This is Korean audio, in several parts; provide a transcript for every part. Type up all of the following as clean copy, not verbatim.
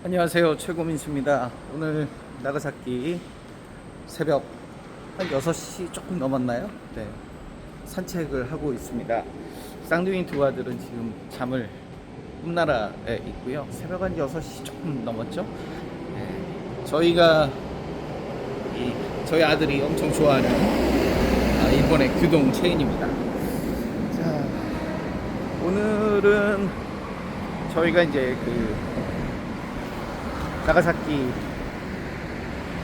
안녕하세요, 최고민수입니다. 오늘 나가사키 새벽 한 6시 조금 넘었나요? 네, 산책을 하고 있습니다. 쌍둥이 두 아들은 지금 잠을 꿈나라에 있고요. 새벽 한 6시 조금 넘었죠. 네, 저희 아들이 엄청 좋아하는 일본의 규동 체인입니다. 자, 오늘은 저희가 이제 나가사키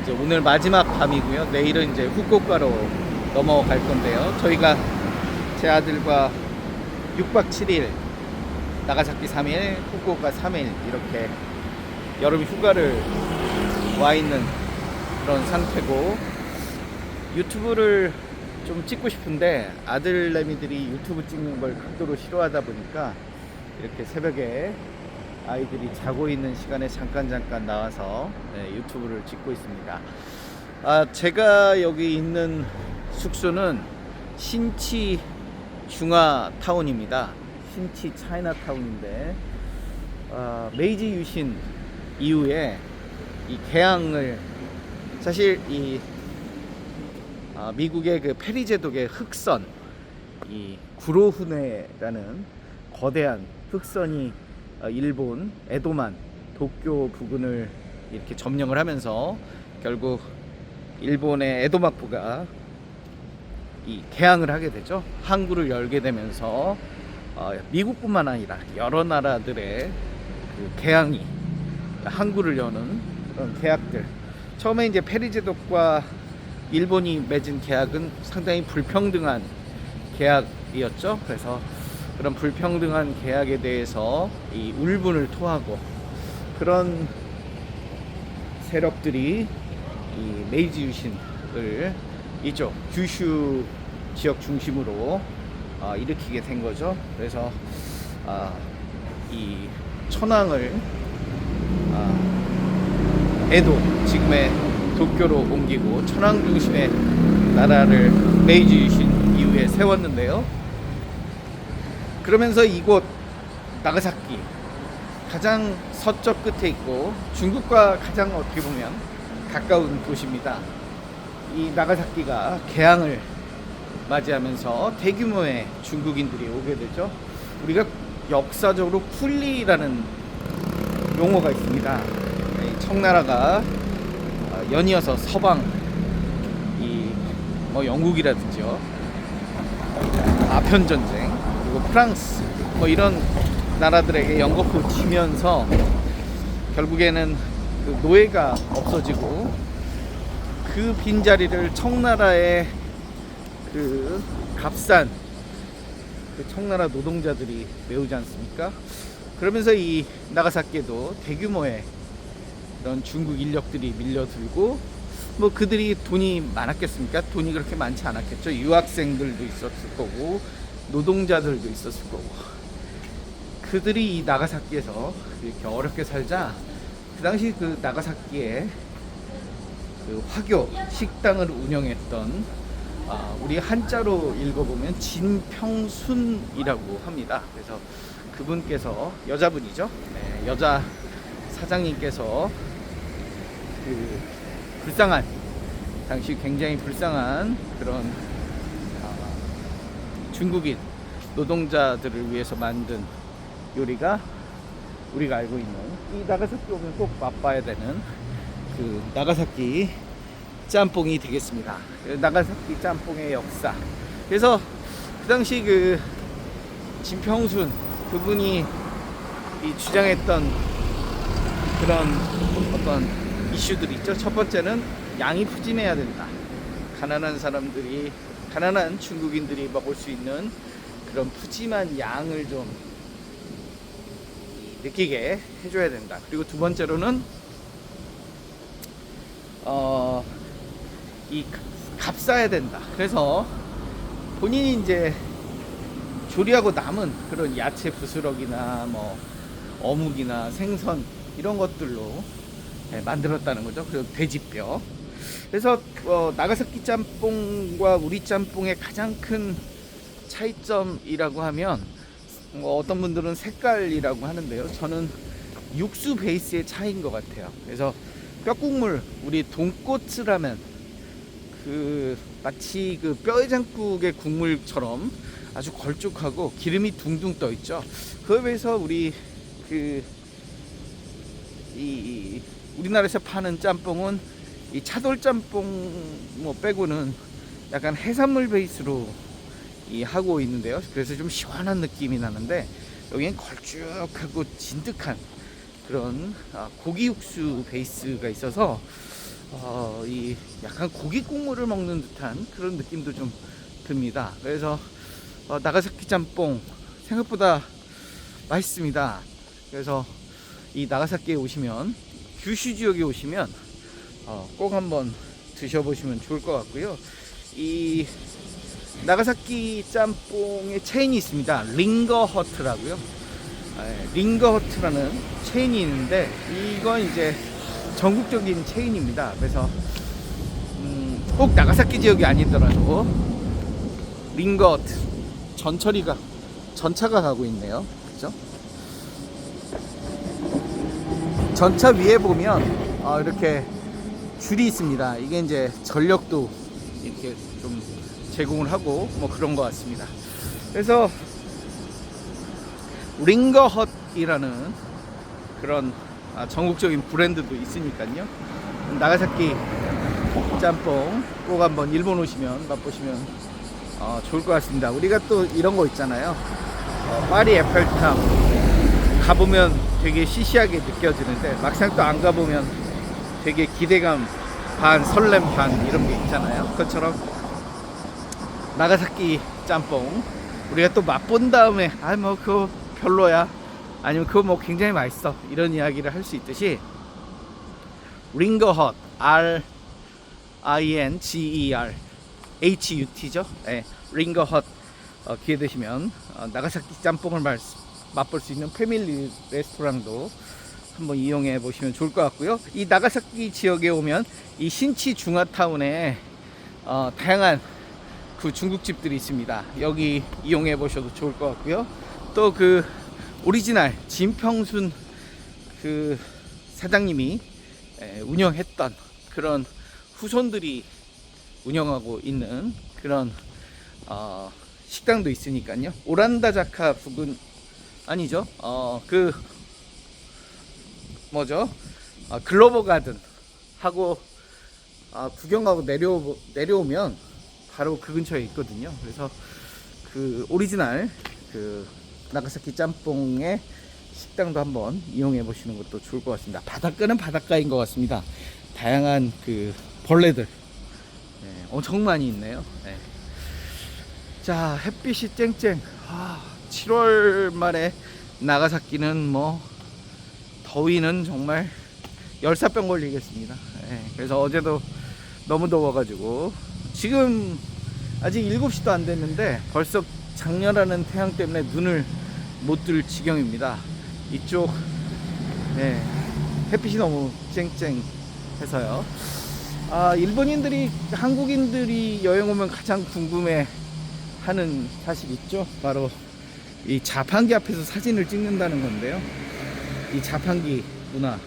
이제 오늘 마지막 밤이고요. 내일은 이제 후쿠오카로 넘어갈 건데요. 저희가 제 아들과 6박 7일, 나가사키 3일, 후쿠오카 3일 이렇게 여름 휴가를 와 있는 그런 상태고, 유튜브를 좀 찍고 싶은데 아들내미들이 유튜브 찍는 걸 극도로 싫어하다 보니까 이렇게 새벽에 아이들이 자고 있는 시간에 잠깐 나와서 유튜브를 찍고 있습니다. 제가 여기 있는 숙소는 신치 중화타운입니다. 신치 차이나타운인데, 메이지 유신 이후에 이 개항을, 사실 미국의 그 페리 제독의 흑선, 이 구로훈해라는 거대한 흑선이 일본 에도만 도쿄 부근을 이렇게 점령을 하면서 결국 일본의 에도 막부가 개항을 하게 되죠. 항구를 열게 되면서 미국뿐만 아니라 여러 나라들의 개항이, 항구를 여는 그런 계약들, 처음에 이제 페리 제독과 일본이 맺은 계약은 상당히 불평등한 계약이었죠. 그래서 그런 불평등한 계약에 대해서 이 울분을 토하고, 그런 세력들이 이 메이지 유신을 이쪽 규슈 지역 중심으로 일으키게 된 거죠. 그래서 이 천황을 에도, 지금의 도쿄로 옮기고 천황 중심의 나라를 메이지 유신 이후에 세웠는데요. 그러면서 이곳 나가사키, 가장 서쪽 끝에 있고 중국과 가장 어떻게 보면 가까운 도시입니다. 이 나가사키가 개항을 맞이하면서 대규모의 중국인들이 오게 되죠. 우리가 역사적으로 쿨리라는 용어가 있습니다. 청나라가 연이어서 서방, 영국이라든지요, 아편전쟁, 그리고 프랑스, 이런 나라들에게 연거푸 치면서 결국에는 그 노예가 없어지고, 그 빈자리를 청나라의 그 값싼 청나라 노동자들이 메우지 않습니까? 그러면서 이 나가사키에도 대규모의 이런 중국 인력들이 밀려들고, 그들이 돈이 많았겠습니까? 돈이 그렇게 많지 않았겠죠. 유학생들도 있었을 거고 노동자들도 있었을 거고, 그들이 이 나가사키에서 이렇게 어렵게 살자, 그 당시 그 나가사키에 그 화교 식당을 운영했던, 우리 한자로 읽어보면 진평순이라고 합니다. 그래서 그분께서, 여자분이죠. 네, 여자 사장님께서 불쌍한, 당시 굉장히 불쌍한 그런 중국인 노동자들을 위해서 만든 요리가 우리가 알고 있는, 이 나가사키 오면 꼭 맛봐야 되는 그 나가사키 짬뽕이 되겠습니다. 나가사키 짬뽕의 역사. 그래서 그 당시 그 진평순 그분이 주장했던 그런 어떤 이슈들이 있죠. 첫 번째는 양이 푸짐해야 된다. 가난한 중국인들이 먹을 수 있는 그런 푸짐한 양을 좀 느끼게 해줘야 된다. 그리고 두 번째로는 값싸야 된다. 그래서 본인이 이제 조리하고 남은 그런 야채 부스럭이나 어묵이나 생선 이런 것들로 만들었다는 거죠. 그리고 돼지뼈. 그래서 나가사키 짬뽕과 우리 짬뽕의 가장 큰 차이점이라고 하면, 어떤 분들은 색깔이라고 하는데요. 저는 육수 베이스의 차이인 것 같아요. 그래서 뼈국물, 우리 돈코츠라면 그 마치 그 뼈해장국의 국물처럼 아주 걸쭉하고 기름이 둥둥 떠 있죠. 그에 비해서 우리 그 이 우리나라에서 파는 짬뽕은 이 차돌 짬뽕 뭐 빼고는 약간 해산물 베이스로 이 하고 있는데요. 그래서 좀 시원한 느낌이 나는데 여기는 걸쭉하고 진득한 그런 고기 육수 베이스가 있어서 이 약간 고기 국물을 먹는 듯한 그런 느낌도 좀 듭니다. 그래서 나가사키 짬뽕 생각보다 맛있습니다. 그래서 이 나가사키에 오시면, 규슈 지역에 오시면 꼭 한번 드셔보시면 좋을 것 같고요. 이 나가사키 짬뽕의 체인이 있습니다. 링거허트라고요. 링거허트라는 체인이 있는데 이건 이제 전국적인 체인입니다. 그래서 꼭 나가사키 지역이 아니더라도 링거허트 전차가 가고 있네요. 그죠? 전차 위에 보면 이렇게 줄이 있습니다. 이게 이제 전력도 이렇게 좀 제공을 하고 뭐 그런 것 같습니다. 그래서 링거헛이라는 그런 전국적인 브랜드도 있으니까요. 나가사키 짬뽕 꼭 한번 일본 오시면 맛보시면 좋을 것 같습니다. 우리가 또 이런 거 있잖아요. 파리 에펠탑 가보면 되게 시시하게 느껴지는데 막상 또 안 가보면 되게 기대감 반 설렘 반 이런 게 있잖아요. 그것처럼 나가사키 짬뽕 우리가 또 맛본 다음에 뭐 그거 별로야, 아니면 그거 뭐 굉장히 맛있어, 이런 이야기를 할 수 있듯이 링거헛 RINGER HUT죠. 네, 링거헛 기회 되시면 나가사키 짬뽕을 맛볼 수 있는 패밀리 레스토랑도 한번 이용해 보시면 좋을 것 같고요. 이 나가사키 지역에 오면 이 신치 중화타운에 다양한 그 중국집들이 있습니다. 여기 이용해 보셔도 좋을 것 같고요. 또 그 오리지널 진평순 그 사장님이 운영했던 그런 후손들이 운영하고 있는 그런 식당도 있으니까요. 오란다자카 부근 아니죠. 그 뭐죠? 글로버 가든 하고 구경하고 내려오면 바로 그 근처에 있거든요. 그래서 그 오리지널 그 나가사키 짬뽕의 식당도 한번 이용해 보시는 것도 좋을 것 같습니다. 바닷가는 바닷가인 것 같습니다. 다양한 그 벌레들 엄청 많이 있네요. 자, 햇빛이 쨍쨍. 7월 말에 나가사키는 뭐 더위는 정말 열사병 걸리겠습니다. 그래서 어제도 너무 더워가지고 지금 아직 7시도 안 됐는데 벌써 장렬하는 태양 때문에 눈을 못 뜰 지경입니다. 이쪽 햇빛이 너무 쨍쨍해서요. 일본인들이 한국인들이 여행 오면 가장 궁금해 하는 사실 있죠. 바로 이 자판기 앞에서 사진을 찍는다는 건데요. 이 자판기 문화,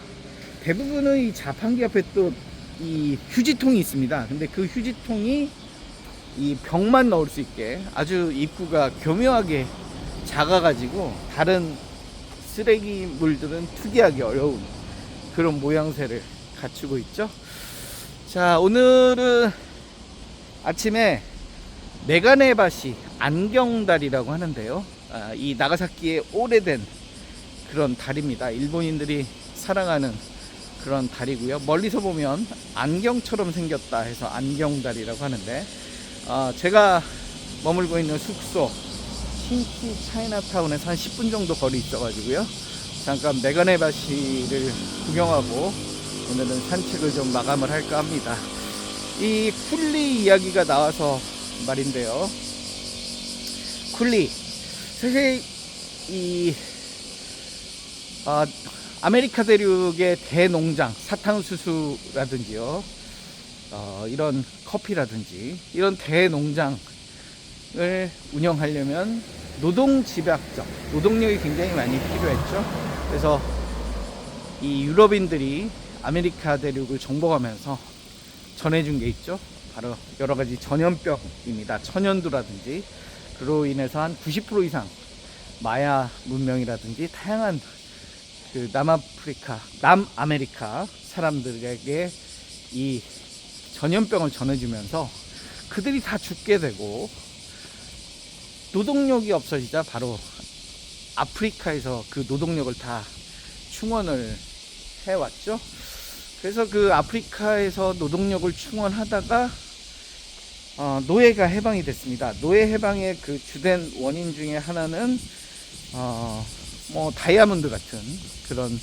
대부분은 이 자판기 앞에 또 이 휴지통이 있습니다. 근데 그 휴지통이 이 병만 넣을 수 있게 아주 입구가 교묘하게 작아가지고 다른 쓰레기물들은 투기하기 어려운 그런 모양새를 갖추고 있죠. 자, 오늘은 아침에 메가네바시 안경다리라고 하는데요. 이 나가사키의 오래된 그런 다리입니다. 일본인들이 사랑하는 그런 다리고요. 멀리서 보면 안경처럼 생겼다 해서 안경다리라고 하는데 제가 머물고 있는 숙소 신치 차이나타운에서 한 10분 정도 거리 있어가지고요. 잠깐 메가네바시를 구경하고 오늘은 산책을 좀 마감을 할까 합니다. 이 쿨리 이야기가 나와서 말인데요. 쿨리, 사실 이 아메리카 대륙의 대농장, 사탕수수라든지요, 이런 커피라든지 이런 대농장을 운영하려면 노동력이 굉장히 많이 필요했죠. 그래서 이 유럽인들이 아메리카 대륙을 정복하면서 전해준 게 있죠. 바로 여러 가지 전염병입니다. 천연두라든지 그로 인해서 한 90% 이상 마야 문명이라든지 다양한 그 남아메리카 사람들에게 이 전염병을 전해주면서 그들이 다 죽게 되고 노동력이 없어지자 바로 아프리카에서 그 노동력을 다 충원을 해왔죠. 그래서 그 아프리카에서 노동력을 충원하다가 노예가 해방이 됐습니다. 노예 해방의 그 주된 원인 중에 하나는 뭐 다이아몬드 같은 그런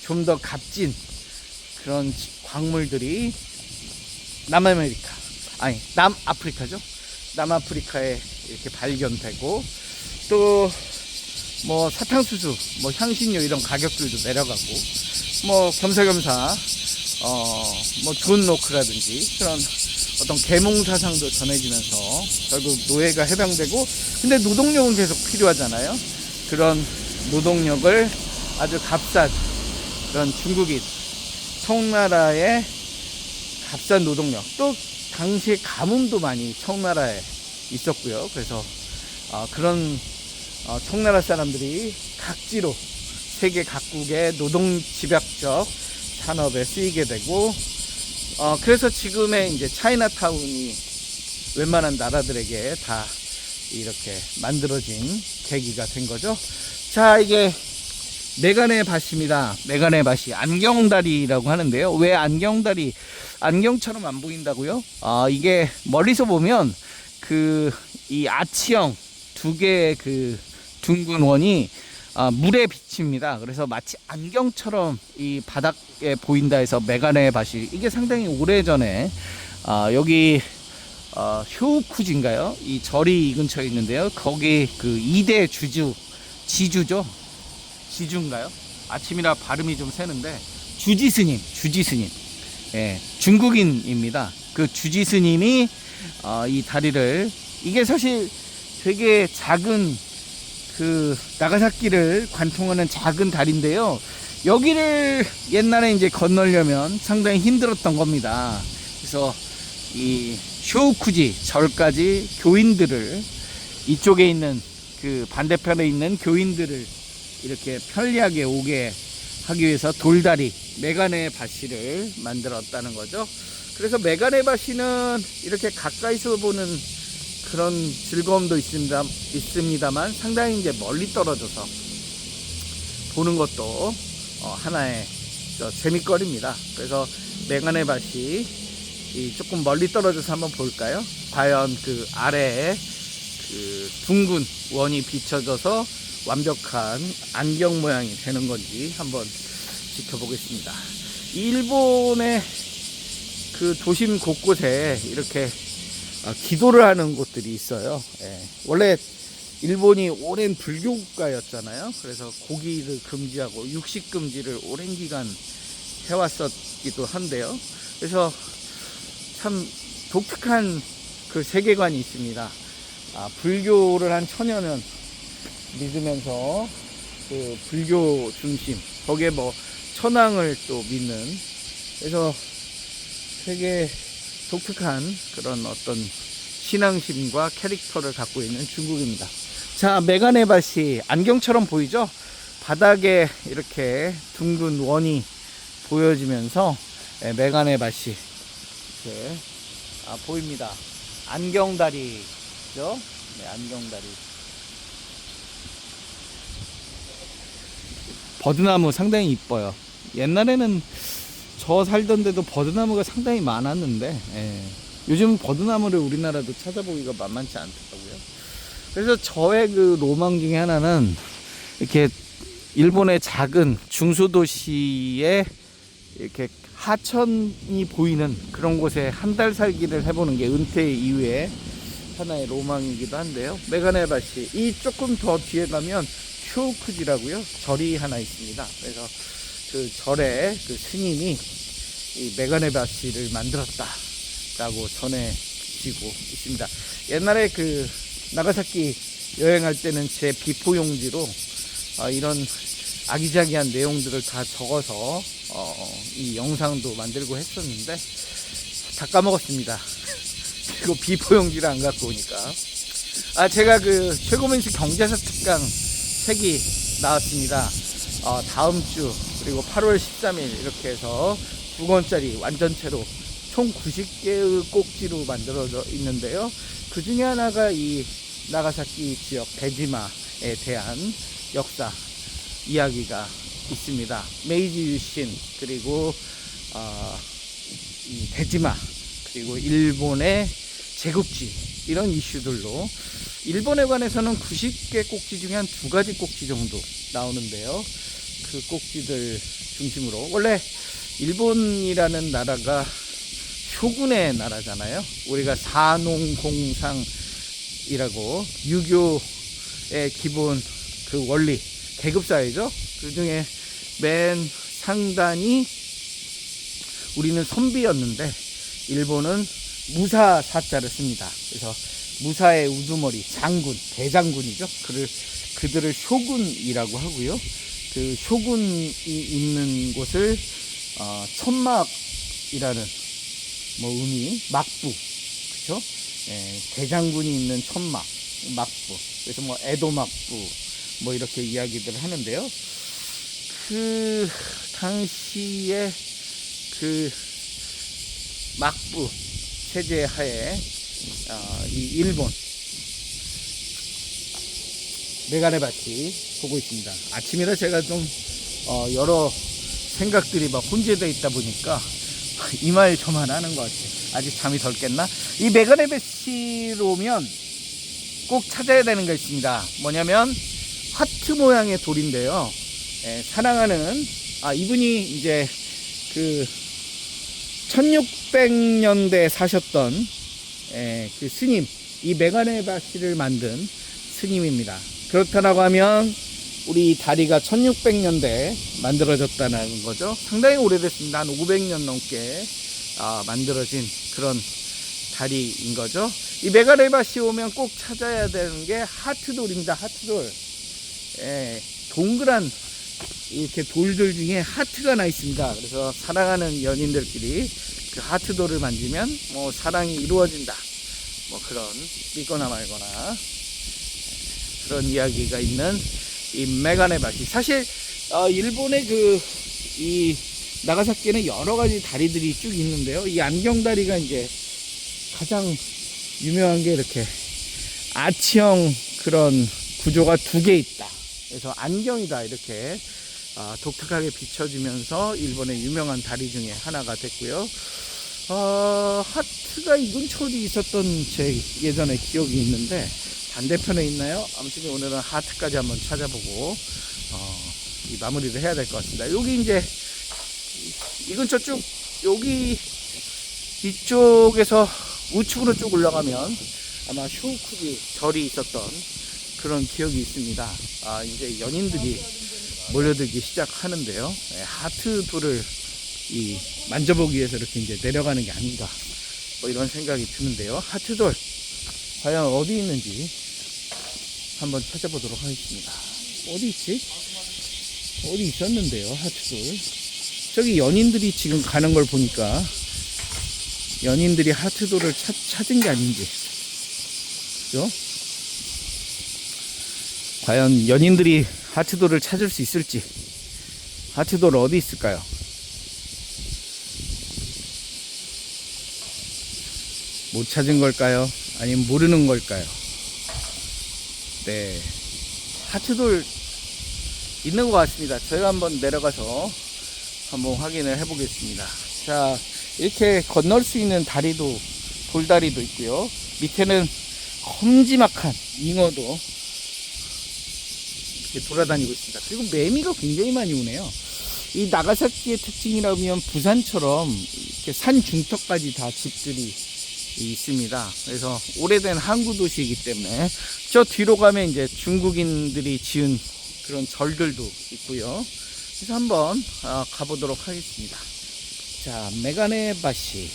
좀 더 값진 그런 광물들이 남아프리카죠. 남아프리카에 이렇게 발견되고 또 뭐 사탕수수, 뭐 향신료 이런 가격들도 내려가고 뭐 겸사겸사 뭐 존 로크라든지 그런 어떤 계몽사상도 전해지면서 결국 노예가 해방되고, 근데 노동력은 계속 필요하잖아요. 그런 노동력을 아주 값싼 그런 중국인 청나라의 값싼 노동력, 또 당시에 가뭄도 많이 청나라에 있었고요. 그래서 그런 청나라 사람들이 각지로 세계 각국의 노동 집약적 산업에 쓰이게 되고, 그래서 지금의 이제 차이나타운이 웬만한 나라들에게 다 이렇게 만들어진 계기가 된 거죠. 자, 이게 메가네 밭입니다. 메가네 밭이 안경다리라고 하는데요. 왜 안경다리, 안경처럼 안 보인다고요? 이게 멀리서 보면 이 아치형 두 개의 그 둥근 원이 물에 비칩니다. 그래서 마치 안경처럼 이 바닥에 보인다 해서 메가네 밭이, 이게 상당히 오래전에 여기 효우쿠지인가요? 이 절이 이 근처에 있는데요. 거기 그 2대 지주죠? 지주인가요? 아침이라 발음이 좀 새는데 주지스님, 예, 중국인입니다. 그 주지스님이 이 다리를, 이게 사실 되게 작은 그 나가사키를 관통하는 작은 다리인데요. 여기를 옛날에 이제 건너려면 상당히 힘들었던 겁니다. 그래서 이 쇼우쿠지 절까지 교인들을, 이쪽에 있는 그 반대편에 있는 교인들을 이렇게 편리하게 오게 하기 위해서 돌다리 메가네 바시를 만들었다는 거죠. 그래서 메가네 바시는 이렇게 가까이서 보는 그런 즐거움도 있습니다만 상당히 이제 멀리 떨어져서 보는 것도 하나의 재미거리입니다. 그래서 메가네 밭이 조금 멀리 떨어져서 한번 볼까요? 과연 그 아래에 그 둥근 원이 비춰져서 완벽한 안경 모양이 되는 건지 한번 지켜보겠습니다. 일본의 그 도심 곳곳에 이렇게 기도를 하는 곳들이 있어요. 예. 원래 일본이 오랜 불교 국가였잖아요. 그래서 고기를 금지하고 육식 금지를 오랜 기간 해왔었기도 한데요. 그래서 참 독특한 그 세계관이 있습니다. 불교를 한 1000여 년 믿으면서 그 불교 중심, 거기에 뭐 천황을 또 믿는, 그래서 되게 독특한 그런 어떤 신앙심과 캐릭터를 갖고 있는 중국입니다. 자, 메가네 밭이 안경처럼 보이죠? 바닥에 이렇게 둥근 원이 보여지면서 메가네 밭이 이렇게 보입니다. 안경다리죠? 네, 안경다리. 버드나무 상당히 이뻐요. 옛날에는 저 살던 데도 버드나무가 상당히 많았는데, 요즘 버드나무를 우리나라도 찾아보기가 만만치 않더라고요. 그래서 저의 그 로망 중에 하나는 이렇게 일본의 작은 중소도시에 이렇게 하천이 보이는 그런 곳에 한 달 살기를 해보는 게 은퇴 이후에 하나의 로망이기도 한데요. 메가네 밭이 이 조금 더 뒤에 가면 쇼우쿠지라고요, 절이 하나 있습니다. 그래서 그 절에 그 스님이 이 메가네 밭을 만들었다라고 전해지고 있습니다. 옛날에 그 나가사키 여행할 때는 제 비포용지로 이런 아기자기한 내용들을 다 적어서 이 영상도 만들고 했었는데 다 까먹었습니다. 그리고 비포 용지를 안 갖고 오니까. 제가 그 최고민수 경제사 특강 책이 나왔습니다. 다음 주 그리고 8월 13일 이렇게 해서 9권짜리 완전체로 총 90개의 꼭지로 만들어져 있는데요. 그 중에 하나가 이 나가사키 지역 데지마에 대한 역사 이야기가 있습니다. 메이지 유신 그리고 이 데지마 그리고 일본의 제국주의 이런 이슈들로 일본에 관해서는 90개 꼭지 중에 한 2가지 꼭지 정도 나오는데요. 그 꼭지들 중심으로 원래 일본이라는 나라가 쇼군의 나라잖아요. 우리가 사농공상이라고 유교의 기본 그 원리 계급사회죠. 그 중에 맨 상단이 우리는 선비였는데 일본은 무사 사자를 씁니다. 그래서 무사의 우두머리 장군 대장군이죠. 그들을 쇼군이라고 하고요. 그 쇼군이 있는 곳을 천막이라는 의미 막부 그렇죠? 대장군이 있는 천막 막부 그래서 에도 막부 이렇게 이야기들을 하는데요. 그 당시에 그 막부 체제 하에 이 일본 메가네바치 보고 있습니다. 아침이라 제가 좀 여러 생각들이 막 혼재되어 있다 보니까 이 말 저만 하는 것 같아요. 아직 잠이 덜 깼나? 이 메가네바치로면 꼭 찾아야 되는 게 있습니다. 뭐냐면 하트 모양의 돌인데요. 사랑하는 이분이 이제 그 1600년대에 사셨던 그 스님, 이 메가네바시를 만든 스님입니다. 그렇다고 하면 우리 다리가 1600년대에 만들어졌다는 거죠. 상당히 오래됐습니다. 한 500년 넘게 만들어진 그런 다리인 거죠. 이 메가네바시 오면 꼭 찾아야 되는 게 하트돌입니다. 하트돌. 동그란 이렇게 돌들 중에 하트가 나 있습니다. 그래서 사랑하는 연인들끼리 그 하트돌을 만지면 사랑이 이루어진다. 그런 믿거나 말거나 그런 이야기가 있는 이 메가네바시. 사실 일본의 이 나가사키에는 여러 가지 다리들이 쭉 있는데요. 이 안경다리가 이제 가장 유명한 게 이렇게 아치형 그런 구조가 2개 있다. 그래서 안경이다 이렇게 독특하게 비춰지면서 일본의 유명한 다리 중에 하나가 됐고요. 하트가 이 근처에 있었던 제 예전에 기억이 있는데 반대편에 있나요? 아무튼 오늘은 하트까지 한번 찾아보고 이 마무리를 해야 될 것 같습니다. 여기 이제 이 근처 쭉 여기 이쪽에서 우측으로 쭉 올라가면 아마 쇼쿠지 절이 있었던 그런 기억이 있습니다. 이제 연인들이 몰려들기 시작하는데요. 하트돌을 만져보기 위해서 이렇게 이제 내려가는 게 아닌가 이런 생각이 드는데요. 하트돌 과연 어디 있는지 한번 찾아보도록 하겠습니다. 어디 있지? 어디 있었는데요, 하트돌. 저기 연인들이 지금 가는 걸 보니까 연인들이 하트돌을 찾은 게 아닌지. 그죠? 과연 연인들이 하트돌을 찾을 수 있을지. 하트돌 어디 있을까요? 못 찾은 걸까요? 아니면 모르는 걸까요? 네, 하트돌 있는 것 같습니다. 저희가 한번 내려가서 한번 확인을 해 보겠습니다. 자, 이렇게 건널 수 있는 다리도 돌다리도 있고요. 밑에는 험지막한 잉어도 이렇게 돌아다니고 있습니다. 그리고 매미가 굉장히 많이 오네요. 이 나가사키의 특징이라면 부산처럼 이렇게 산 중턱까지 다 집들이 있습니다. 그래서 오래된 항구 도시이기 때문에 저 뒤로 가면 이제 중국인들이 지은 그런 절들도 있고요. 그래서 한번 가보도록 하겠습니다. 자, 메가네바시.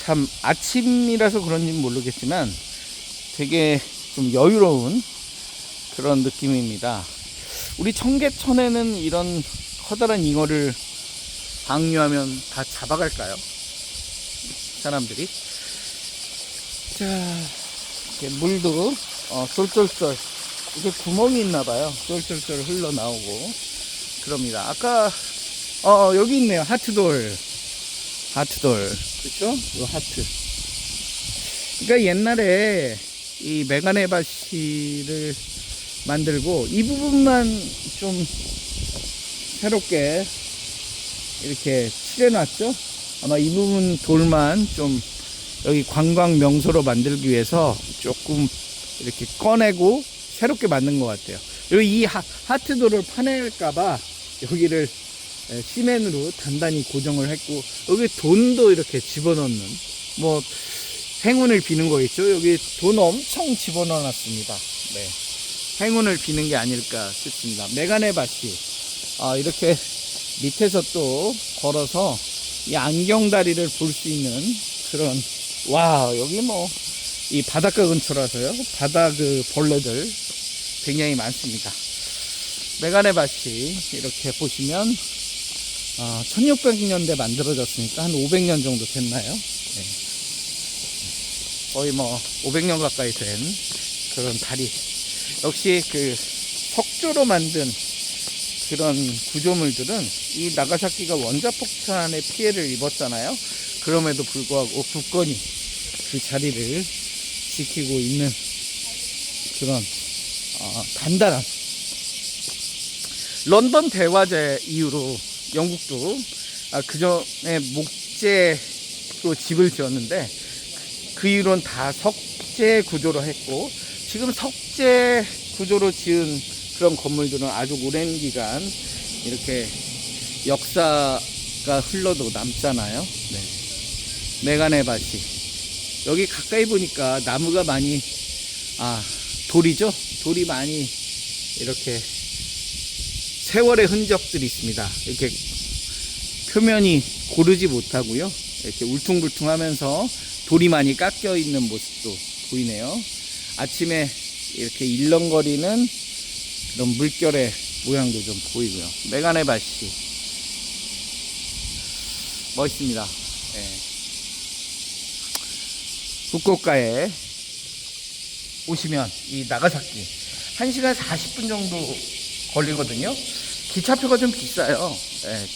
참 아침이라서 그런지 모르겠지만 되게 좀 여유로운 그런 느낌입니다. 우리 청계천에는 이런 커다란 잉어를 방류하면 다 잡아갈까요? 사람들이. 자, 이렇게 물도 쏠쏠쏠 이게 구멍이 있나봐요. 쏠쏠쏠 흘러나오고 그럽니다. 아까 여기 있네요. 하트돌. 그쵸? 요 하트. 그러니까 옛날에 이 메가네바시를 만들고 이 부분만 좀 새롭게 이렇게 칠해놨죠. 아마 이 부분 돌만 좀 여기 관광 명소로 만들기 위해서 조금 이렇게 꺼내고 새롭게 만든 것 같아요. 그리고 이 하트돌을 파낼까봐 여기를 시멘으로 단단히 고정을 했고, 여기 돈도 이렇게 집어넣는, 뭐 행운을 비는 거겠죠. 여기 돈 엄청 집어넣어 놨습니다. 네, 행운을 비는 게 아닐까 싶습니다. 메가네바시. 이렇게 밑에서 또 걸어서 이 안경다리를 볼 수 있는 그런, 와, 여기 뭐 이 바닷가 근처라서요, 바다 그 벌레들 굉장히 많습니다. 메가네바시 이렇게 보시면 1600년대 만들어졌으니까 한 500년 정도 됐나요? 네. 거의 뭐 500년 가까이 된 그런 다리. 역시 그 석조로 만든 그런 구조물들은 이 나가사키가 원자폭탄에 피해를 입었잖아요. 그럼에도 불구하고 굳건히 그 자리를 지키고 있는 그런 단단한. 런던 대화재 이후로 영국도 그 전에 목재로 집을 지었는데 그 이후로는 다 석재 구조로 했고, 지금 석재 구조로 지은 그런 건물들은 아주 오랜 기간 이렇게 역사가 흘러도 남잖아요. 네. 메가네바시. 여기 가까이 보니까 나무가 많이, 돌이죠? 돌이 많이 이렇게 세월의 흔적들이 있습니다. 이렇게 표면이 고르지 못하고요. 이렇게 울퉁불퉁하면서 돌이 많이 깎여 있는 모습도 보이네요. 아침에 이렇게 일렁거리는 그런 물결의 모양도 좀 보이고요. 메가네바시 멋있습니다. 네. 후쿠오카에 오시면 이 나가사키 1시간 40분 정도 걸리거든요. 기차표가 좀 비싸요. 네.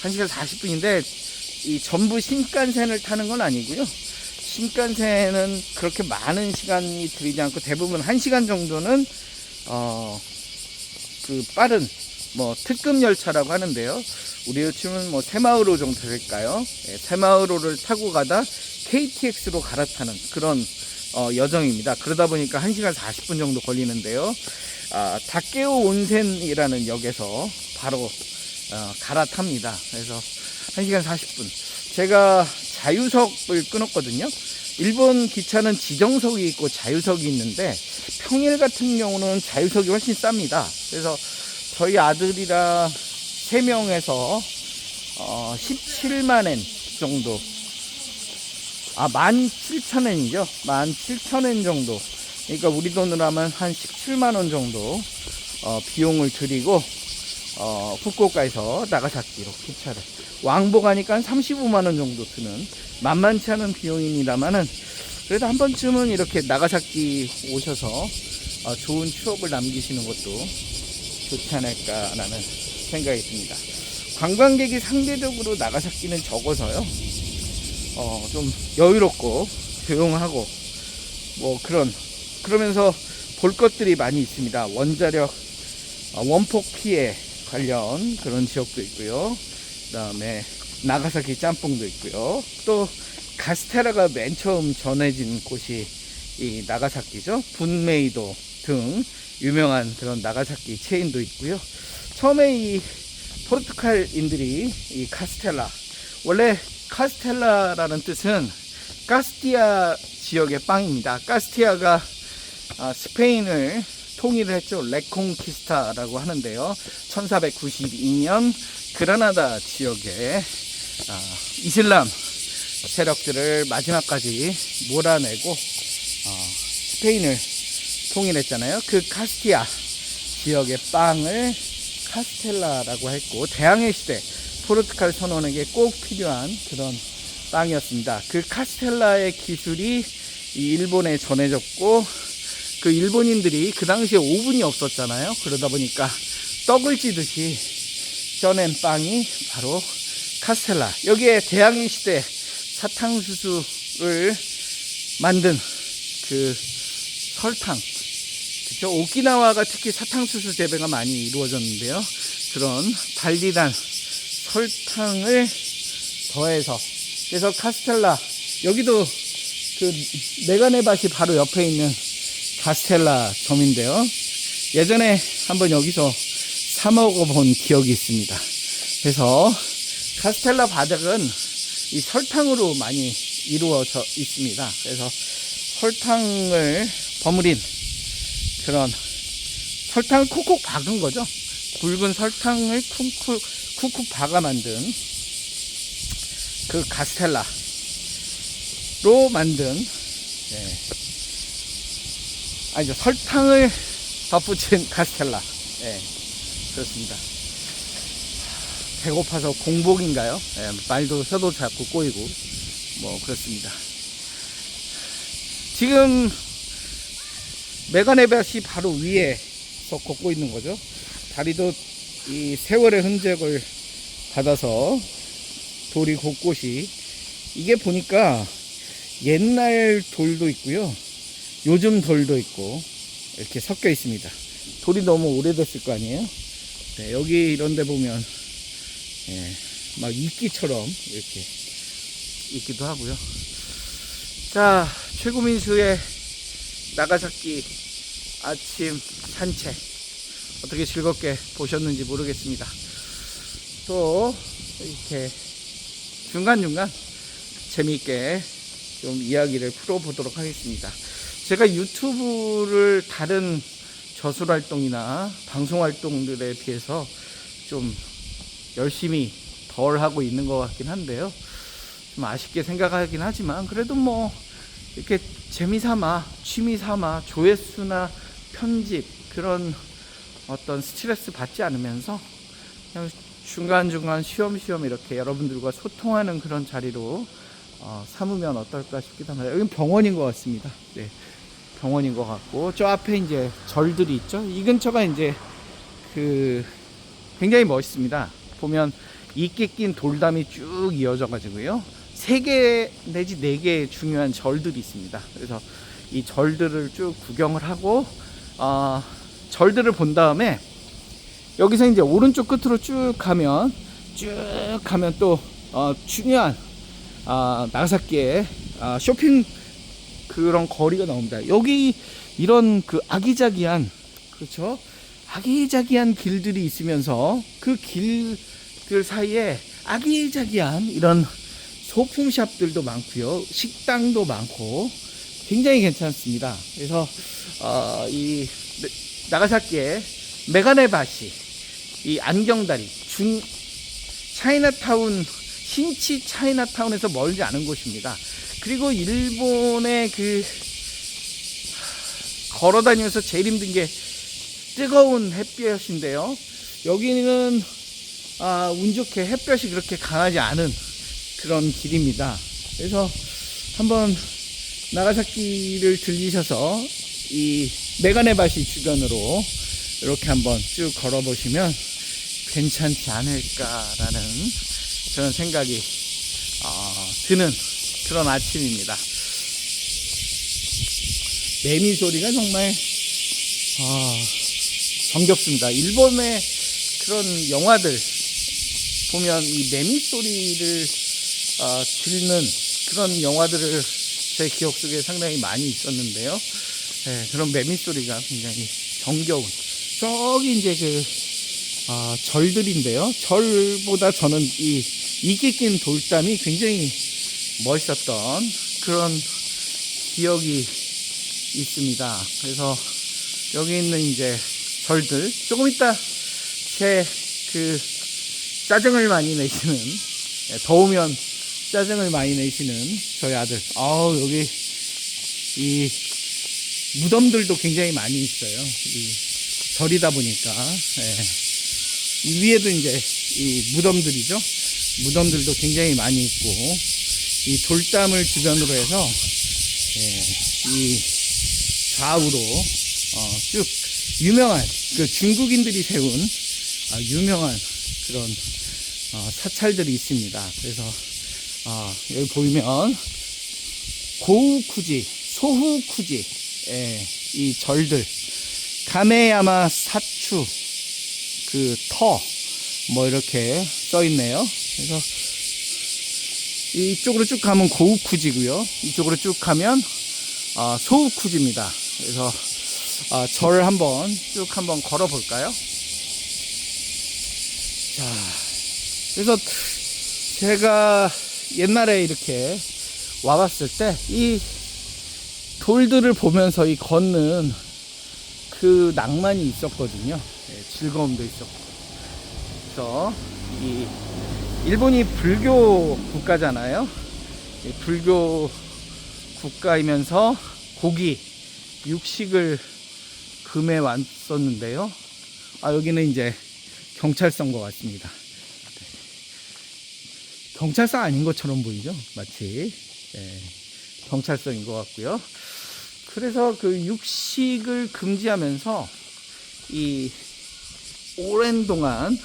1시간 40분인데 이 전부 신칸센을 타는 건 아니고요. 신칸센은 그렇게 많은 시간이 들이지 않고 대부분 1시간 정도는 그 빠른 뭐 특급 열차라고 하는데요. 우리로 치면 뭐 새마을호 정도 될까요? 네, 새마을호를 타고 가다 KTX로 갈아타는 그런 여정입니다. 그러다 보니까 1시간 40분 정도 걸리는데요. 다케오 온센이라는 역에서 바로 갈아탑니다. 그래서 1시간 40분. 제가 자유석을 끊었거든요. 일본 기차는 지정석이 있고 자유석이 있는데 평일 같은 경우는 자유석이 훨씬 쌉니다. 그래서 저희 아들이랑 3명에서 17만엔 정도, 17,000엔이죠. 17,000엔 정도. 그러니까 우리 돈으로 하면 한 17만원 정도 비용을 들이고 후쿠오카에서 나가사키로 기차를 왕복하니까 한 35만원 정도 드는 만만치 않은 비용입니다만은, 그래도 한 번쯤은 이렇게 나가사키 오셔서 좋은 추억을 남기시는 것도 좋지 않을까라는 생각이 듭니다. 관광객이 상대적으로 나가사키는 적어서요, 좀 여유롭고 조용하고 뭐 그러면서 볼 것들이 많이 있습니다. 원자력 원폭 피해 관련 그런 지역도 있고요. 그 다음에 나가사키 짬뽕도 있고요. 또 카스테라가 맨 처음 전해진 곳이 이 나가사키죠. 분메이도 등 유명한 그런 나가사키 체인도 있고요. 처음에 이 포르투갈인들이 이 카스텔라, 원래 카스텔라라는 뜻은 카스티아 지역의 빵입니다. 카스티아가 스페인을 통일을 했죠. 레콩키스타라고 하는데요. 1492년 그라나다 지역에 이슬람 세력들을 마지막까지 몰아내고 스페인을 통일했잖아요. 그 카스티아 지역의 빵을 카스텔라라고 했고, 대항해 시대 포르투갈 선원에게 꼭 필요한 그런 빵이었습니다. 그 카스텔라의 기술이 이 일본에 전해졌고, 그 일본인들이 그 당시에 오븐이 없었잖아요. 그러다 보니까 떡을 찌듯이 쪄낸 빵이 바로 카스텔라. 여기에 대항해 시대 사탕수수를 만든 그 설탕, 그쵸? 오키나와가 특히 사탕수수 재배가 많이 이루어졌는데요. 그런 달달한 설탕을 더해서, 그래서 카스텔라, 여기도 그 메가네밭이 바로 옆에 있는 카스텔라 점인데요. 예전에 한번 여기서 사 먹어본 기억이 있습니다. 그래서 카스텔라 바닥은 이 설탕으로 많이 이루어져 있습니다. 그래서 설탕을 버무린 그런, 설탕을 콕콕 박은 거죠. 굵은 설탕을 쿡쿡 박아 만든 그 카스텔라로 만든, 아니죠, 설탕을 덧붙인 카스텔라. 그렇습니다. 배고파서 공복인가요? 말도 혀도 자꾸 꼬이고 뭐 그렇습니다. 지금 메가네밭이 바로 위에서 걷고 있는 거죠. 다리도 이 세월의 흔적을 받아서 돌이 곳곳이, 이게 보니까 옛날 돌도 있고요, 요즘 돌도 있고 이렇게 섞여 있습니다. 돌이 너무 오래됐을 거 아니에요. 여기 이런 데 보면 막 이끼처럼 이렇게 있기도 하고요. 자, 최고민수의 나가사키 아침 산책 어떻게 즐겁게 보셨는지 모르겠습니다. 또 이렇게 중간중간 재미있게 좀 이야기를 풀어보도록 하겠습니다. 제가 유튜브를 다른 저술활동이나 방송활동들에 비해서 좀 열심히 덜 하고 있는 것 같긴 한데요. 좀 아쉽게 생각하긴 하지만, 그래도 뭐 이렇게 재미삼아, 취미삼아 조회수나 편집, 그런 어떤 스트레스 받지 않으면서 그냥 중간중간 쉬엄쉬엄 이렇게 여러분들과 소통하는 그런 자리로 삼으면 어떨까 싶기도 합니다. 여긴 병원인 것 같습니다. 네, 병원인 것 같고, 저 앞에 이제 절들이 있죠. 이 근처가 이제 그 굉장히 멋있습니다. 보면 이끼 낀 돌담이 쭉 이어져 가지고요, 3개 내지 4개의 중요한 절들이 있습니다. 그래서 이 절들을 쭉 구경을 하고, 절들을 본 다음에 여기서 이제 오른쪽 끝으로 쭉 가면 또 중요한 나가사키의 쇼핑 그런 거리가 나옵니다. 여기 이런 그 아기자기한, 그렇죠, 아기자기한 길들이 있으면서 그 길들 사이에 아기자기한 이런 소품샵들도 많고요, 식당도 많고 굉장히 괜찮습니다. 그래서 이 나가사키의 메가네바시, 이 안경다리, 차이나타운, 신치 차이나타운에서 멀지 않은 곳입니다. 그리고 일본의 그 걸어다니면서 제일 힘든 게 뜨거운 햇볕인데요, 여기는 운 좋게 햇볕이 그렇게 강하지 않은 그런 길입니다. 그래서 한번 나가사키를 들리셔서 이 메가네바시 주변으로 이렇게 한번 쭉 걸어보시면 괜찮지 않을까라는 그런 생각이 드는 그런 아침입니다. 매미 소리가 정말 정겹습니다. 일본의 그런 영화들 보면 이 매미 소리를 듣는 그런 영화들을 제 기억 속에 상당히 많이 있었는데요. 그런 매미 소리가 굉장히 정겨운, 저기 이제 그 절들인데요. 절보다 저는 이 이끼 낀 돌담이 굉장히 멋있었던 그런 기억이 있습니다. 그래서 여기 있는 이제 절들, 조금 이따 제 그 짜증을 많이 내시는, 더우면 짜증을 많이 내시는 저희 아들. 여기 이 무덤들도 굉장히 많이 있어요. 이 절이다 보니까. 예. 이 위에도 이제 이 무덤들이죠. 무덤들도 굉장히 많이 있고, 이 돌담을 주변으로 해서, 예, 이 좌우로, 쭉 유명한, 그 중국인들이 세운, 유명한 그런, 사찰들이 있습니다. 그래서, 여기 보이면, 고우쿠지, 소후쿠지, 예, 이 절들, 가메야마 사추, 그 터, 뭐 이렇게 써 있네요. 그래서 이쪽으로 쭉 가면 고우쿠지고요. 이쪽으로 쭉 가면 소우쿠지입니다. 그래서 절 한번 쭉 한번 걸어 볼까요? 자, 그래서 제가 옛날에 이렇게 와봤을 때 이 돌들을 보면서 이 걷는 그 낭만이 있었거든요. 네, 즐거움도 있었고. 그래서 이 일본이 불교 국가잖아요. 불교 국가이면서 고기, 육식을 금해 왔었는데요. 여기는 이제 경찰서인 것 같습니다. 경찰서 아닌 것처럼 보이죠? 마치. 네, 경찰서인 것 같고요. 그래서 그 육식을 금지하면서 이 오랜 동안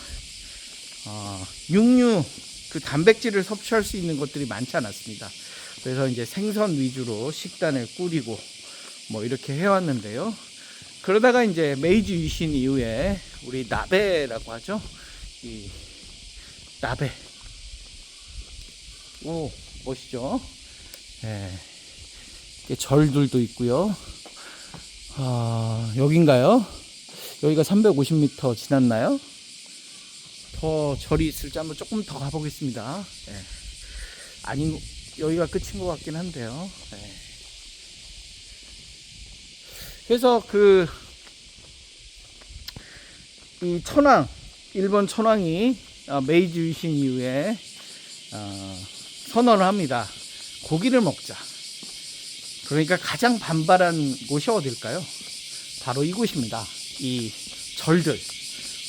육류, 그 단백질을 섭취할 수 있는 것들이 많지 않았습니다. 그래서 이제 생선 위주로 식단을 꾸리고 뭐 이렇게 해왔는데요. 그러다가 이제 메이지 유신 이후에 우리 나베라고 하죠. 이 나베. 오, 멋있죠? 예. 절들도 있고요. 여긴가요? 여기가 350m 지났나요? 더 절이 있을지 한번 조금 더 가보겠습니다. 예. 아닌, 여기가 끝인 것 같긴 한데요. 예. 그래서 이 천황, 일본 천황이 메이지 유신 이후에 선언을 합니다. 고기를 먹자. 그러니까 가장 반발한 곳이 어딜까요? 바로 이곳입니다. 이 절들.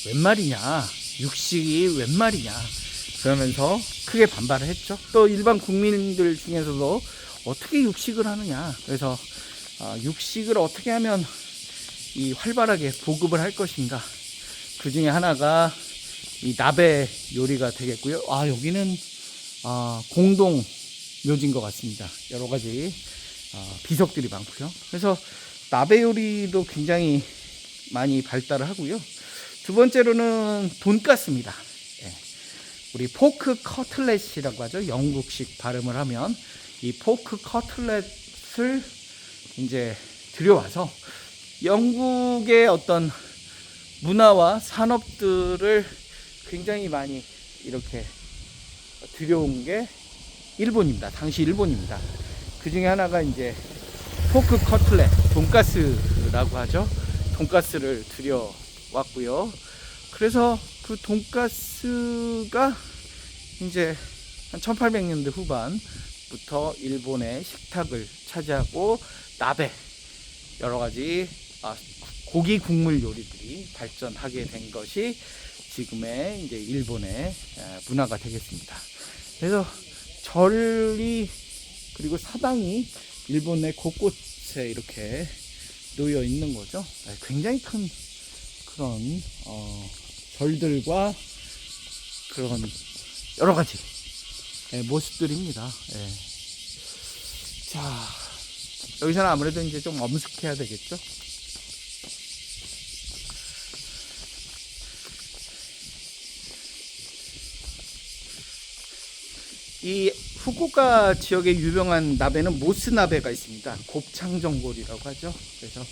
웬 말이냐? 육식이 웬 말이냐? 그러면서 크게 반발을 했죠. 또 일반 국민들 중에서도 어떻게 육식을 하느냐? 그래서 육식을 어떻게 하면 이 활발하게 보급을 할 것인가? 그 중에 하나가 이 나베 요리가 되겠고요. 여기는 공동 묘지인 것 같습니다. 여러 가지 비석들이 많고요. 그래서 나베 요리도 굉장히 많이 발달을 하고요. 두 번째로는 돈가스입니다. 예. 우리 포크 커틀렛이라고 하죠. 영국식 발음을 하면 이 포크 커틀렛을 이제 들여와서 영국의 어떤 문화와 산업들을 굉장히 많이 이렇게 들여온 게 일본입니다. 당시 일본입니다. 그 중에 하나가 이제 포크 커틀렛, 돈가스라고 하죠. 돈가스를 들여왔고요. 그래서 그 돈가스가 이제 한 1800년대 후반부터 일본의 식탁을 차지하고 나베, 여러 가지 고기 국물 요리들이 발전하게 된 것이 지금의 이제 일본의 문화가 되겠습니다. 그래서 절이 그리고 사당이 일본의 곳곳에 이렇게 놓여 있는 거죠. 굉장히 큰 그런 절들과 그런 여러 가지 모습들입니다. 자, 여기서는 아무래도 이제 좀 엄숙해야 되겠죠. 이 후쿠오카 지역의 유명한 나베는 모스나베가 있습니다. 곱창전골이라고 하죠. 그래서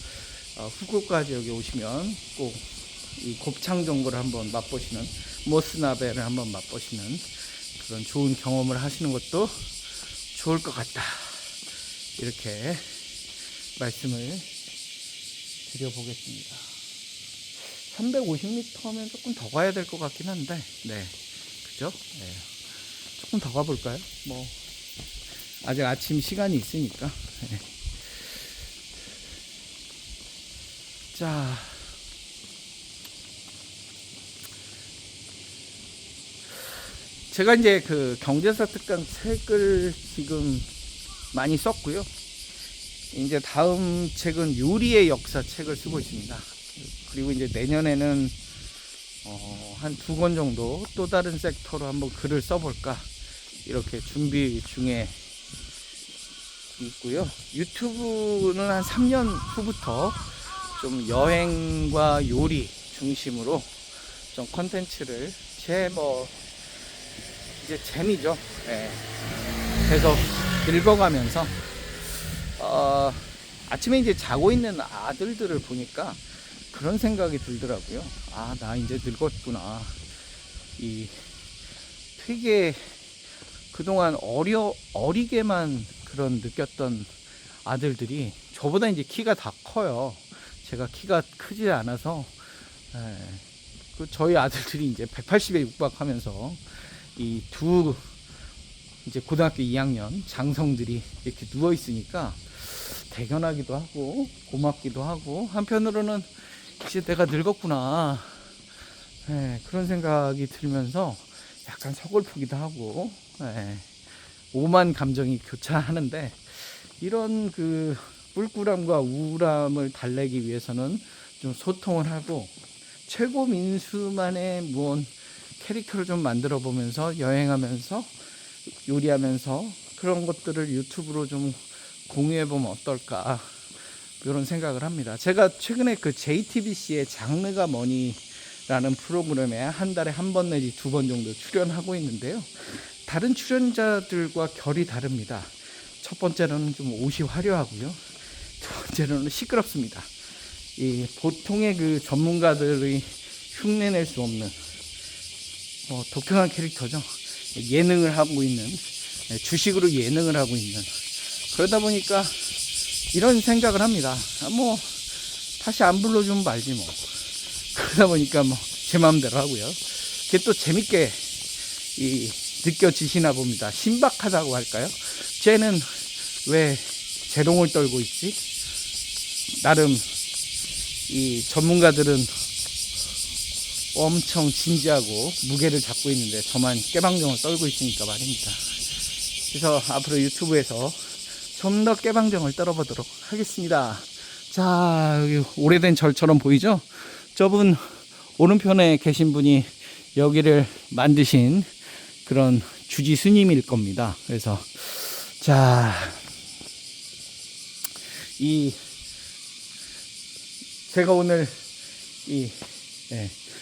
후쿠오카 지역에 오시면 꼭 이 곱창전골을 한번 맛보시는, 모스나베를 한번 맛보시는 그런 좋은 경험을 하시는 것도 좋을 것 같다. 이렇게 말씀을 드려보겠습니다. 350m면 조금 더 가야 될 것 같긴 한데, 네, 그죠? 네. 조금 더 가볼까요? 뭐 아직 아침 시간이 있으니까. 네. 자, 제가 이제 그 경제사 특강 책을 지금 많이 썼고요. 이제 다음 책은 요리의 역사 책을 쓰고 있습니다. 그리고 이제 내년에는 한 2권 정도 또 다른 섹터로 한번 글을 써볼까 이렇게 준비 중에 있고요. 유튜브는 한 3년 후부터 좀 여행과 요리 중심으로 좀 컨텐츠를 이제 재미죠. 네. 계속 읽어가면서 아침에 이제 자고 있는 아들들을 보니까 그런 생각이 들더라고요. 아, 나 이제 늙었구나. 되게 그동안 어리게만 그런 느꼈던 아들들이 저보다 이제 키가 다 커요. 제가 키가 크지 않아서, 저희 아들들이 이제 180에 육박하면서 이제 고등학교 2학년 장성들이 이렇게 누워 있으니까 대견하기도 하고 고맙기도 하고, 한편으로는 이제 내가 늙었구나, 그런 생각이 들면서 약간 서글프기도 하고, 오만 감정이 교차하는데, 이런 그 꿀꿀함과 우울함을 달래기 위해서는 좀 소통을 하고 최고 민수만의 무언 캐릭터를 좀 만들어 보면서 여행하면서 요리하면서 그런 것들을 유튜브로 좀 공유해 보면 어떨까, 이런 생각을 합니다. 제가 최근에 그 JTBC의 장르가 뭐니라는 프로그램에 한 달에 한 번 내지 2번 정도 출연하고 있는데요. 다른 출연자들과 결이 다릅니다. 첫 번째로는 좀 옷이 화려하고요. 두 번째로는 시끄럽습니다. 보통의 그 전문가들이 흉내낼 수 없는 독특한 캐릭터죠. 예능을 하고 있는, 주식으로 예능을 하고 있는, 그러다 보니까 이런 생각을 합니다. 다시 안 불러주면 말지 뭐. 그러다 보니까 제 마음대로 하고요. 그게 또 재밌게 느껴지시나 봅니다. 신박하다고 할까요? 쟤는 왜 재롱을 떨고 있지? 나름 이 전문가들은 엄청 진지하고 무게를 잡고 있는데 저만 깨방정을 떨고 있으니까 말입니다. 그래서 앞으로 유튜브에서 좀 더 깨방정을 떨어보도록 하겠습니다. 자, 여기 오래된 절처럼 보이죠? 저분 오른편에 계신 분이 여기를 만드신 그런 주지 스님일 겁니다. 그래서 자, 제가 오늘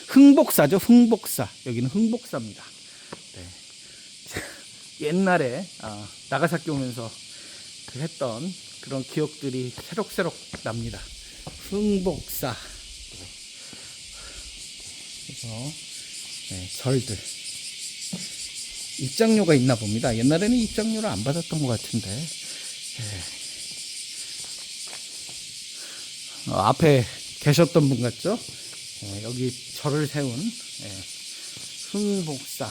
흥복사죠. 흥복사. 여기는 흥복사입니다. 네. 옛날에 나가사키 오면서 했던 그런 기억들이 새록새록 납니다. 흥복사. 그래서 절들. 입장료가 있나 봅니다. 옛날에는 입장료를 안 받았던 것 같은데. 앞에 계셨던 분 같죠? 여기 절을 세운 흥복사.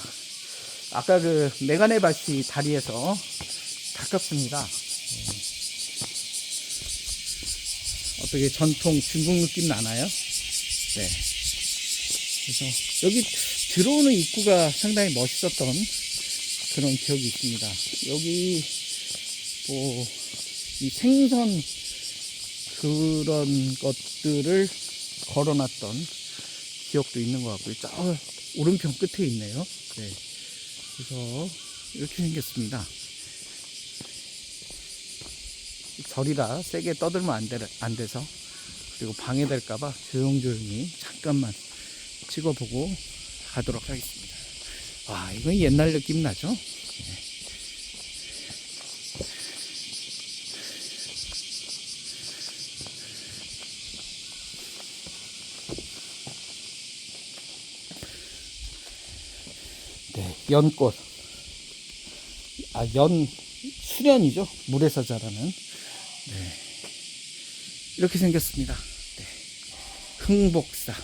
아까 그 메가네바시 다리에서 가깝습니다. 어떻게 전통 중국 느낌 나나요? 네. 그래서 여기 들어오는 입구가 상당히 멋있었던 그런 기억이 있습니다. 여기 이 생선 그런 것들을 걸어놨던 기억도 있는 것 같고요. 저 오른편 끝에 있네요. 네. 그래서 이렇게 생겼습니다. 절이라 세게 떠들면 안 돼서, 그리고 방해될까봐 조용조용히 잠깐만 찍어보고 가도록 하겠습니다. 와, 이건 옛날 느낌 나죠? 네. 연꽃, 연 수련이죠. 물에서 자라는. 네. 이렇게 생겼습니다. 네. 흥복사.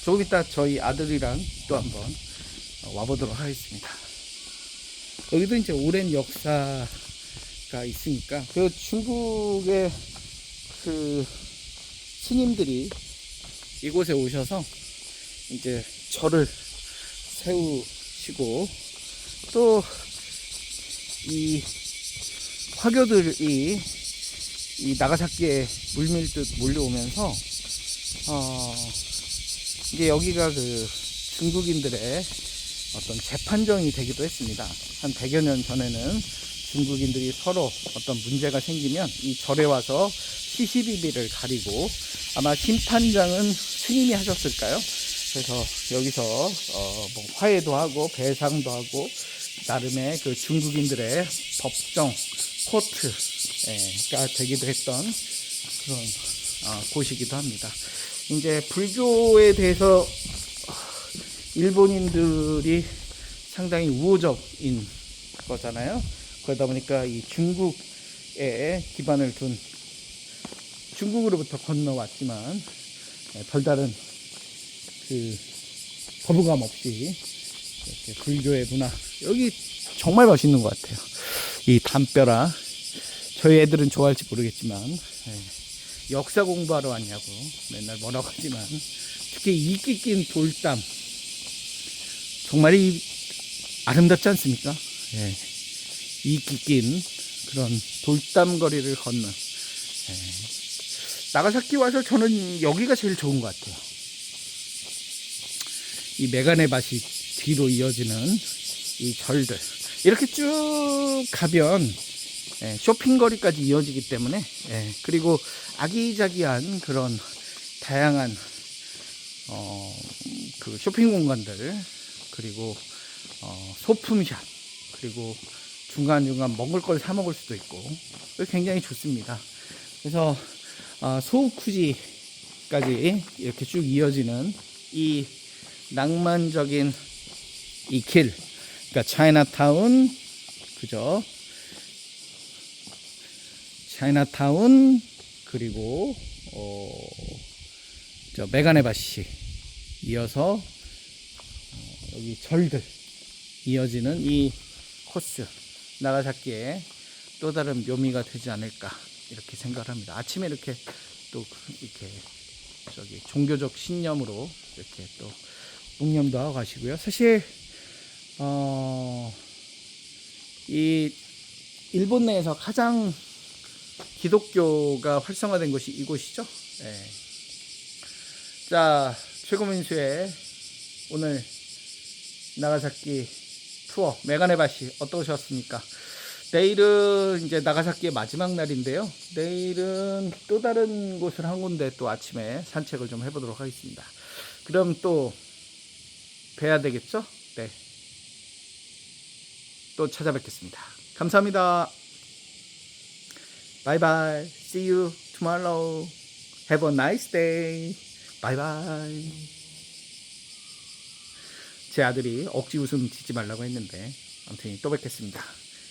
조금 이따 저희 아들이랑 또 한번 와보도록 하겠습니다. 여기도 이제 오랜 역사가 있으니까 그 중국의 그 스님들이 이곳에 오셔서 이제 절을 세우시고 또 이 화교들이 이 나가사키에 물밀듯 몰려오면서 이제 여기가 그 중국인들의 어떤 재판정이 되기도 했습니다. 한 100여 년 전에는 중국인들이 서로 어떤 문제가 생기면 이 절에 와서 시시비비를 가리고 아마 심판장은 스님이 하셨을까요? 그래서 여기서 뭐 화해도 하고 배상도 하고 나름의 그 중국인들의 법정 코트가 되기도 했던 그런 곳이기도 합니다. 이제 불교에 대해서 일본인들이 상당히 우호적인 거잖아요. 그러다 보니까 이 중국에 기반을 둔 중국으로부터 건너왔지만 별다른 그 거부감 없이 이렇게 불교의 문화 여기 정말 맛있는 것 같아요. 이 담벼라 저희 애들은 좋아할지 모르겠지만 역사 공부하러 왔냐고 맨날 뭐라고 하지만 특히 이끼 낀 돌담 정말 아름답지 않습니까? 이끼 낀 그런 돌담거리를 걷는 나가사키 와서 저는 여기가 제일 좋은 것 같아요. 이 메가네바시 뒤로 이어지는 이 절들 이렇게 쭉 가면 쇼핑거리까지 이어지기 때문에 그리고 아기자기한 그런 다양한 그 쇼핑 공간들 그리고 소품샵 그리고 중간중간 먹을 걸 사 먹을 수도 있고 굉장히 좋습니다. 그래서 소우쿠지까지 이렇게 쭉 이어지는 이 낭만적인 이 길, 그러니까 차이나타운, 그죠? 차이나타운 그리고 저 메가네바시 이어서 여기 절들 이어지는 이 코스 나가사키에 또 다른 묘미가 되지 않을까 이렇게 생각을 합니다. 아침에 이렇게 또 이렇게 저기 종교적 신념으로 이렇게 또 묵념도 하고 가시고요. 사실 이 일본 내에서 가장 기독교가 활성화된 곳이 이곳이죠. 자, 최고민수의 오늘 나가사키 투어 메가네바시 어떠셨습니까? 내일은 이제 나가사키의 마지막 날인데요. 내일은 또 다른 곳을 한 군데 또 아침에 산책을 좀 해보도록 하겠습니다. 그럼 또 뵈야 되겠죠? 네. 또 찾아뵙겠습니다. 감사합니다. Bye bye. See you tomorrow. Have a nice day. Bye bye. 제 아들이 억지 웃음 짓지 말라고 했는데 아무튼 또 뵙겠습니다.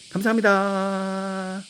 감사합니다.